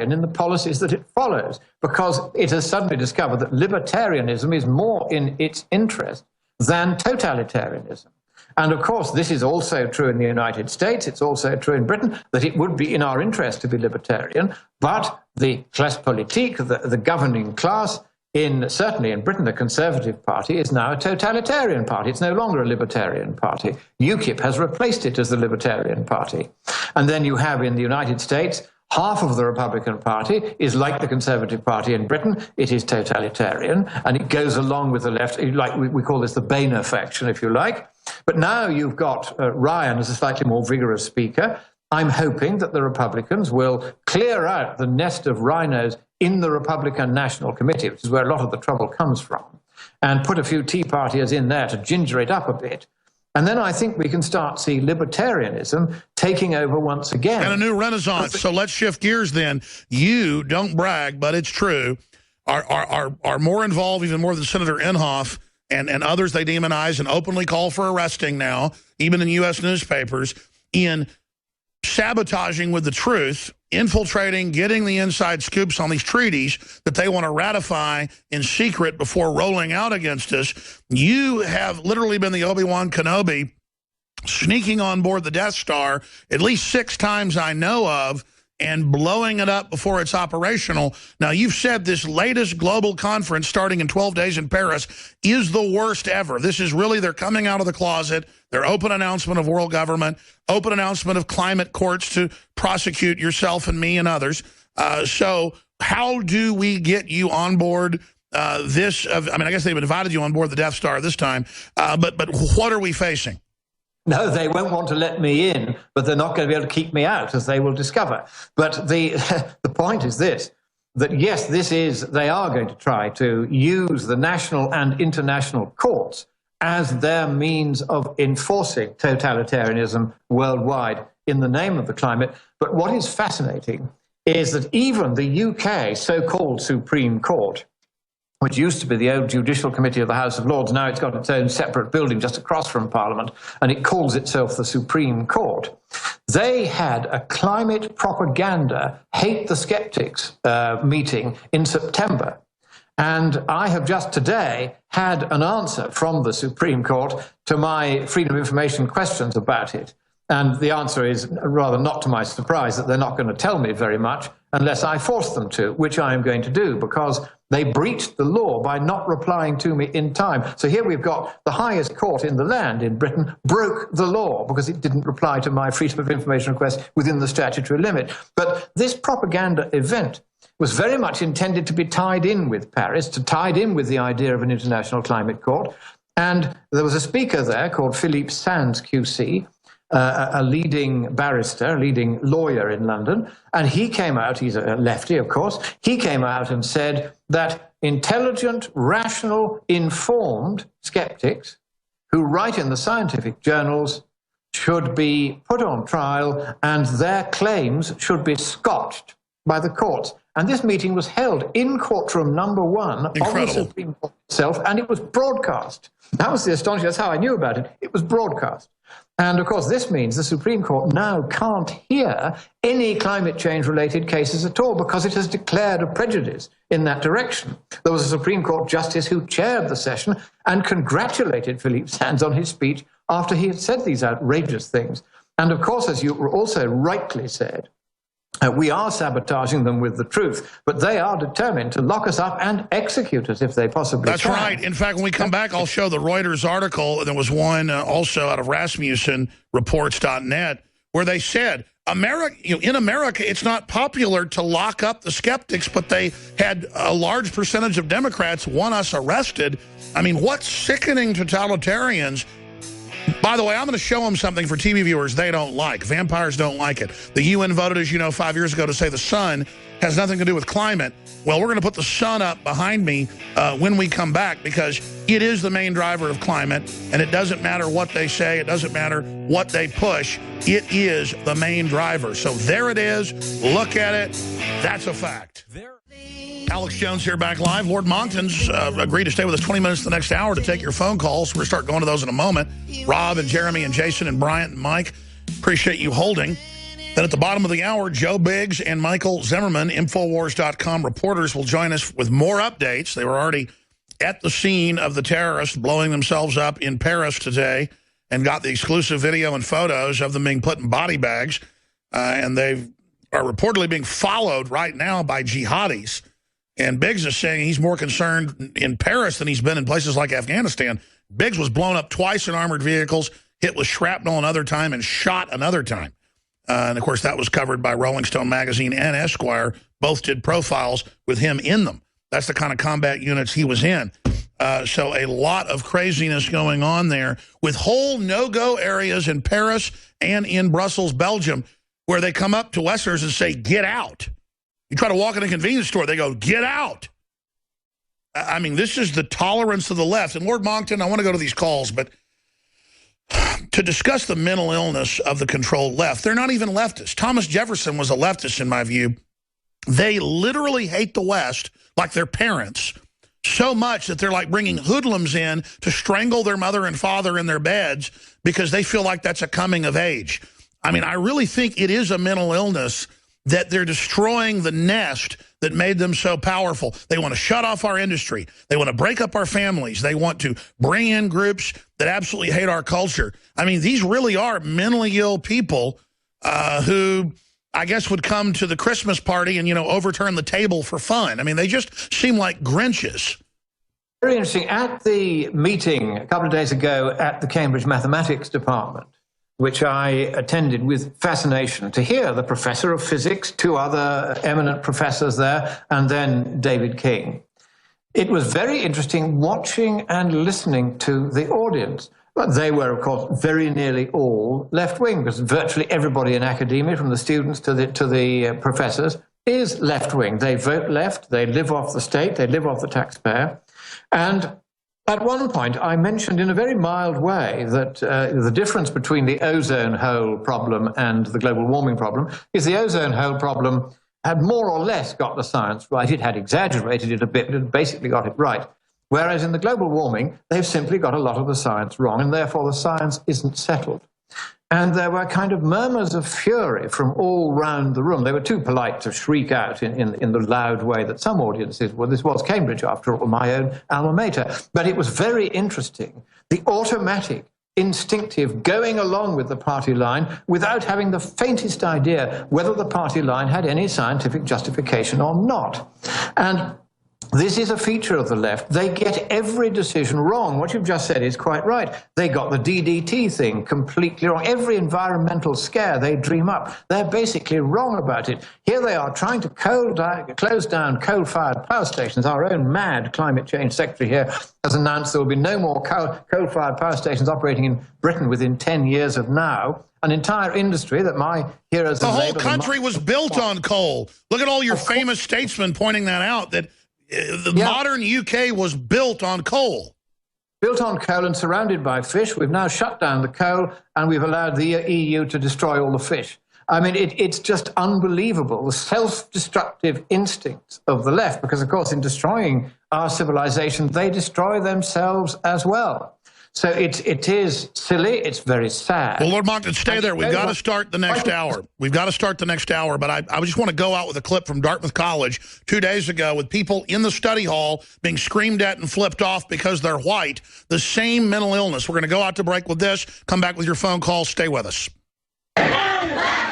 in the policies that it follows, because it has suddenly discovered that libertarianism is more in its interest than totalitarianism. And of course, this is also true in the United States. It's also true in Britain, that it would be in our interest to be libertarian, but the classe politique, the governing class, certainly in Britain, the Conservative Party is now a totalitarian party. It's no longer a libertarian party. UKIP has replaced it as the Libertarian Party. And then you have in the United States, half of the Republican Party is like the Conservative Party in Britain. It is totalitarian, and it goes along with the left. Like we call this the Boehner faction, if you like. But now you've got Ryan as a slightly more vigorous speaker. I'm hoping that the Republicans will clear out the nest of rhinos in the Republican National Committee, which is where a lot of the trouble comes from, and put a few Tea Partiers in there to ginger it up a bit. And then I think we can start to see libertarianism taking over once again. And a new renaissance. So let's shift gears then. You, don't brag, but it's true, are more involved, even more than Senator Inhofe and others they demonize and openly call for arresting now, even in U.S. newspapers, in sabotaging with the truth, infiltrating, getting the inside scoops on these treaties that they want to ratify in secret before rolling out against us. You have literally been the Obi-Wan Kenobi sneaking on board the Death Star at least 6 times I know of, and blowing it up before it's operational. Now, you've said this latest global conference starting in 12 days in Paris is the worst ever. This is really, they're coming out of the closet, their open announcement of world government, open announcement of climate courts to prosecute yourself and me and others. So how do we get you on board I guess they've invited you on board the Death Star this time, but what are we facing? No, they won't want to let me in, but they're not going to be able to keep me out, as they will discover. But the point is this, that yes, they are going to try to use the national and international courts as their means of enforcing totalitarianism worldwide in the name of the climate. But what is fascinating is that even the UK so-called Supreme Court, which used to be the old Judicial Committee of the House of Lords, now it's got its own separate building just across from Parliament, and it calls itself the Supreme Court. They had a climate propaganda hate the skeptics meeting in September. And I have just today had an answer from the Supreme Court to my Freedom of Information questions about it. And the answer is, rather not to my surprise, that they're not going to tell me very much unless I force them to, which I am going to do, because they breached the law by not replying to me in time. So here we've got the highest court in the land in Britain broke the law because it didn't reply to my Freedom of Information request within the statutory limit. But this propaganda event was very much intended to be tied in with Paris, tied in with the idea of an international climate court. And there was a speaker there called Philippe Sands, QC, a leading barrister, a leading lawyer in London, and he came out, he's a lefty, of course, he came out and said that intelligent, rational, informed skeptics who write in the scientific journals should be put on trial and their claims should be scotched by the courts. And this meeting was held in courtroom number 1 of the Supreme Court itself, and it was broadcast. That was the astonishing, that's how I knew about it. It was broadcast. And of course, this means the Supreme Court now can't hear any climate change related cases at all because it has declared a prejudice in that direction. There was a Supreme Court justice who chaired the session and congratulated Philippe Sands on his speech after he had said these outrageous things. And of course, as you also rightly said, we are sabotaging them with the truth, but they are determined to lock us up and execute us if they possibly can. That's right. In fact, when we come back, I'll show the Reuters article. There was one also out of RasmussenReports.net where they said, in America, it's not popular to lock up the skeptics, but they had a large percentage of Democrats want us arrested. I mean, what sickening totalitarians. By the way, I'm going to show them something for TV viewers they don't like. Vampires don't like it. The UN voted, as you know, 5 years ago to say the sun has nothing to do with climate. Well, we're going to put the sun up behind me when we come back because it is the main driver of climate, and it doesn't matter what they say. It doesn't matter what they push. It is the main driver. So there it is. Look at it. That's a fact. Alex Jones here, back live. Lord Monkton's agreed to stay with us 20 minutes the next hour to take your phone calls. We're going to start going to those in a moment. Rob and Jeremy and Jason and Bryant and Mike, appreciate you holding. Then at the bottom of the hour, Joe Biggs and Michael Zimmerman, Infowars.com reporters, will join us with more updates. They were already at the scene of the terrorists blowing themselves up in Paris today and got the exclusive video and photos of them being put in body bags. And they are reportedly being followed right now by jihadis. And Biggs is saying he's more concerned in Paris than he's been in places like Afghanistan. Biggs was blown up twice in armored vehicles, hit with shrapnel another time, and shot another time. And, of course, that was covered by Rolling Stone magazine and Esquire. Both did profiles with him in them. That's the kind of combat units he was in. So a lot of craziness going on there with whole no-go areas in Paris and in Brussels, Belgium, where they come up to Westerners and say, get out. You try to walk in a convenience store, they go, get out. I mean, this is the tolerance of the left. And Lord Monkton, I want to go to these calls, but to discuss the mental illness of the controlled left, they're not even leftists. Thomas Jefferson was a leftist, in my view. They literally hate the West like their parents so much that they're like bringing hoodlums in to strangle their mother and father in their beds because they feel like that's a coming of age. I mean, I really think it is a mental illness that they're destroying the nest that made them so powerful. They want to shut off our industry. They want to break up our families. They want to bring in groups that absolutely hate our culture. I mean, these really are mentally ill people who, I guess, would come to the Christmas party and, you know, overturn the table for fun. I mean, they just seem like Grinches. Very interesting. At the meeting a couple of days ago at the Cambridge Mathematics Department, which I attended with fascination, to hear the professor of physics, two other eminent professors there, and then David King. It was very interesting watching and listening to the audience. But they were, of course, very nearly all left-wing, because virtually everybody in academia, from the students to the professors, is left-wing. They vote left, they live off the state, they live off the taxpayer. And at one point, I mentioned in a very mild way that the difference between the ozone hole problem and the global warming problem is the ozone hole problem had more or less got the science right. It had exaggerated it a bit, but it basically got it right. Whereas in the global warming, they've simply got a lot of the science wrong, and therefore the science isn't settled. And there were kind of murmurs of fury from all round the room. They were too polite to shriek out in the loud way that some audiences were. This was Cambridge, after all, my own alma mater. But it was very interesting, the automatic, instinctive going along with the party line without having the faintest idea whether the party line had any scientific justification or not. And this is a feature of the left. They get every decision wrong. What you've just said is quite right. They got the DDT thing completely wrong. Every environmental scare they dream up, they're basically wrong about it. Here they are trying to close down coal-fired power stations. Our own mad climate change secretary here has announced there will be no more coal-fired power stations operating in Britain within 10 years of now. An entire industry that my heroes... The whole country was built on coal. Look at all your famous statesmen pointing that out, that the modern UK was built on coal. Built on coal and surrounded by fish. We've now shut down the coal and we've allowed the EU to destroy all the fish. I mean, it's just unbelievable, the self-destructive instincts of the left, because, of course, in destroying our civilization, they destroy themselves as well. So it is silly. It's very sad. Well, Lord Monkton, stay there. We've got to start the next hour. We've got to start the next hour. But I just want to go out with a clip from Dartmouth College 2 days ago with people in the study hall being screamed at and flipped off because they're white. The same mental illness. We're going to go out to break with this. Come back with your phone call. Stay with us. Black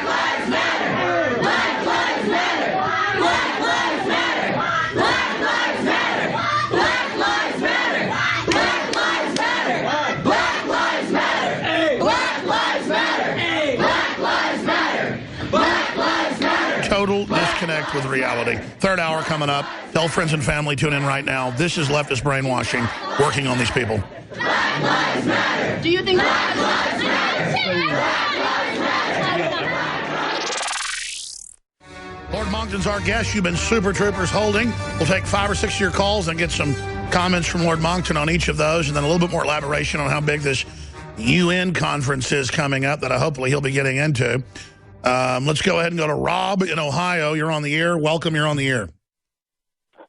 lives matter. Black lives matter. Black lives matter. Black lives matter. Black lives matter. Black lives matter. Black lives matter. Black lives matter. Black lives matter. Black lives matter. Total disconnect with reality. Third hour coming up. Tell friends and family, tune in right now. This is leftist brainwashing, working on these people. Black lives matter. Do you think Black lives matter? Black lives matter. Lord Monkton's our guest. You've been super troopers holding. We'll take 5 or 6 of your calls and get some comments from Lord Monkton on each of those, and then a little bit more elaboration on how big this UN conference is coming up that hopefully he'll be getting into. Let's go ahead and go to Rob in Ohio. You're on the air. Welcome. You're on the air.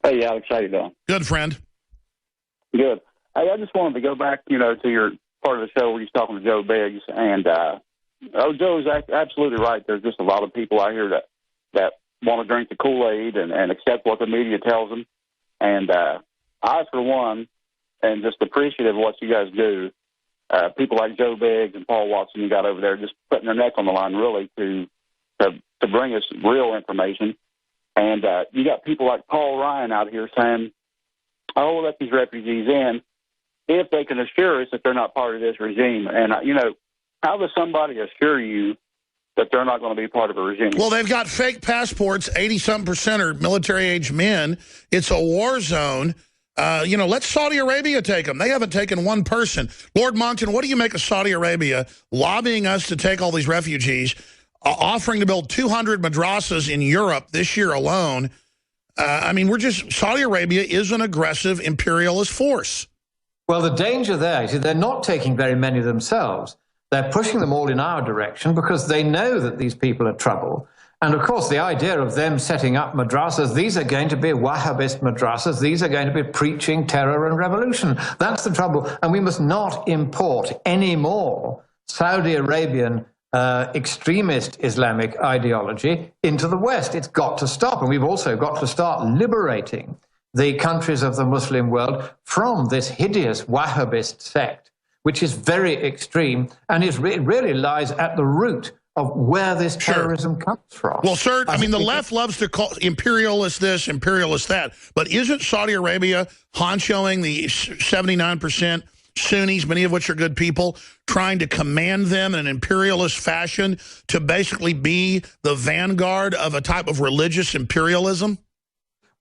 Hey, Alex, how you doing? Good, friend. Good. Hey, I just wanted to go back, to your part of the show where you're talking to Joe Biggs, and Oh, Joe's absolutely right. There's just a lot of people out here that want to drink the Kool-Aid and accept what the media tells them. And I, for one, am just appreciative of what you guys do. People like Joe Biggs and Paul Watson you got over there just putting their neck on the line, really, to bring us real information. And you got people like Paul Ryan out here saying, oh, we'll let these refugees in if they can assure us that they're not part of this regime. And, how does somebody assure you that they're not going to be part of a regime? Well, they've got fake passports. 80-something% are military-age men. It's a war zone. Let Saudi Arabia take them. They haven't taken one person. Lord Monkton, what do you make of Saudi Arabia lobbying us to take all these refugees, offering to build 200 madrasas in Europe this year alone? Saudi Arabia is an aggressive imperialist force. Well, the danger there is they're not taking very many themselves. They're pushing them all in our direction because they know that these people are trouble. And, of course, the idea of them setting up madrasas, these are going to be Wahhabist madrasas. These are going to be preaching terror and revolution. That's the trouble. And we must not import any more Saudi Arabian extremist Islamic ideology into the West. It's got to stop. And we've also got to start liberating the countries of the Muslim world from this hideous Wahhabist sect, which is very extreme and it really lies at the root of where this terrorism comes from. Well, sir, the left loves to call imperialist this, imperialist that, but isn't Saudi Arabia honchoing the 79% Sunnis, many of which are good people, trying to command them in an imperialist fashion to basically be the vanguard of a type of religious imperialism?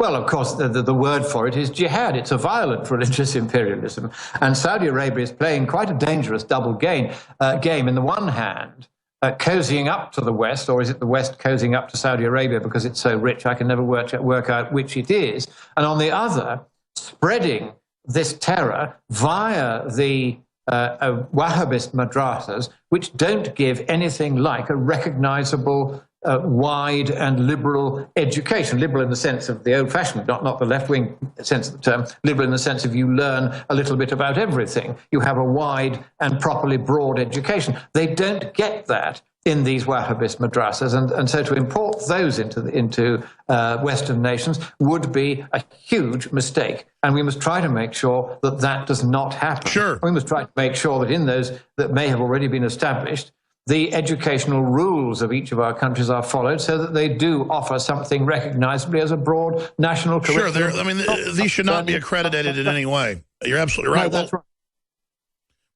Well, of course, the word for it is jihad. It's a violent religious imperialism. And Saudi Arabia is playing quite a dangerous double game. In the one hand, cozying up to the West, or is it the West cozying up to Saudi Arabia because it's so rich I can never work out which it is. And on the other, spreading this terror via the Wahhabist madrasas, which don't give anything like a recognizable wide and liberal education. Liberal in the sense of the old-fashioned, not the left-wing sense of the term. Liberal in the sense of you learn a little bit about everything. You have a wide and properly broad education. They don't get that in these Wahhabist madrasas, and so to import those into Western nations would be a huge mistake. And we must try to make sure that that does not happen. Sure. We must try to make sure that in those that may have already been established, the educational rules of each of our countries are followed so that they do offer something recognizably as a broad national curriculum. Sure, these should not be accredited in any way. You're absolutely right. No, that's right.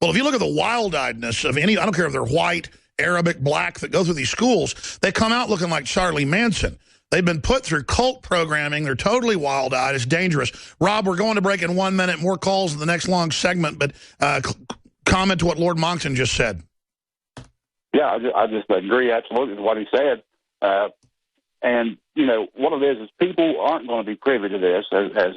Well, if you look at the wild-eyedness of any, I don't care if they're white, Arabic, black, that go through these schools, they come out looking like Charlie Manson. They've been put through cult programming. They're totally wild-eyed. It's dangerous. Rob, we're going to break in 1 minute. More calls in the next long segment, but comment to what Lord Monkton just said. Yeah, I just agree absolutely with what he said. And, what it is people aren't going to be privy to this, as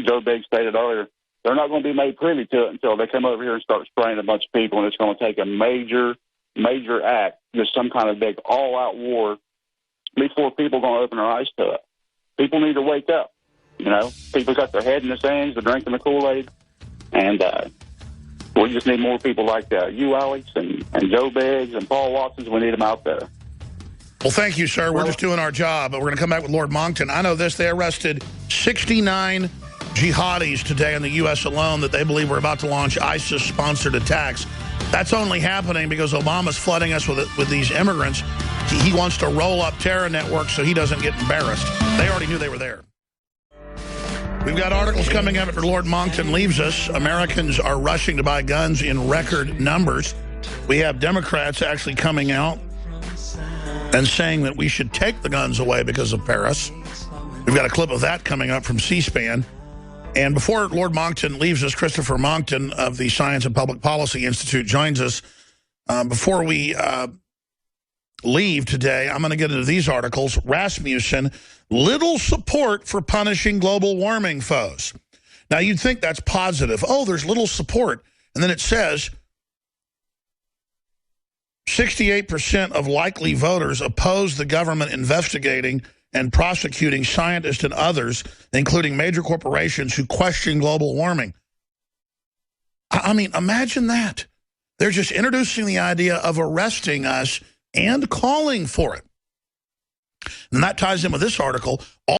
Joe Biggs stated earlier. They're not going to be made privy to it until they come over here and start spraying a bunch of people, and it's going to take a major act, just some kind of big all-out war, before people are going to open their eyes to it. People need to wake up. People got their head in the sands, they're drinking the Kool-Aid, and we just need more people like you, Alex, and Joe Biggs and Paul Watson. We need them out there. Well, thank you, sir. We're just doing our job, but we're going to come back with Lord Monkton. I know this. They arrested 69 jihadis today in the U.S. alone that they believe were about to launch ISIS-sponsored attacks. That's only happening because Obama's flooding us with these immigrants. He wants to roll up terror networks so he doesn't get embarrassed. They already knew they were there. We've got articles coming up after Lord Monkton leaves us. Americans are rushing to buy guns in record numbers. We have Democrats actually coming out and saying that we should take the guns away because of Paris. We've got a clip of that coming up from C-SPAN. And before Lord Monkton leaves us, Christopher Monkton of the Science and Public Policy Institute joins us. Before we leave today, I'm going to get into these articles. Rasmussen, little support for punishing global warming foes. Now, you'd think that's positive. Oh, there's little support. And then it says 68% of likely voters oppose the government investigating and prosecuting scientists and others, including major corporations, who question global warming. I mean, imagine that. They're just introducing the idea of arresting us and calling for it. And that ties in with this article.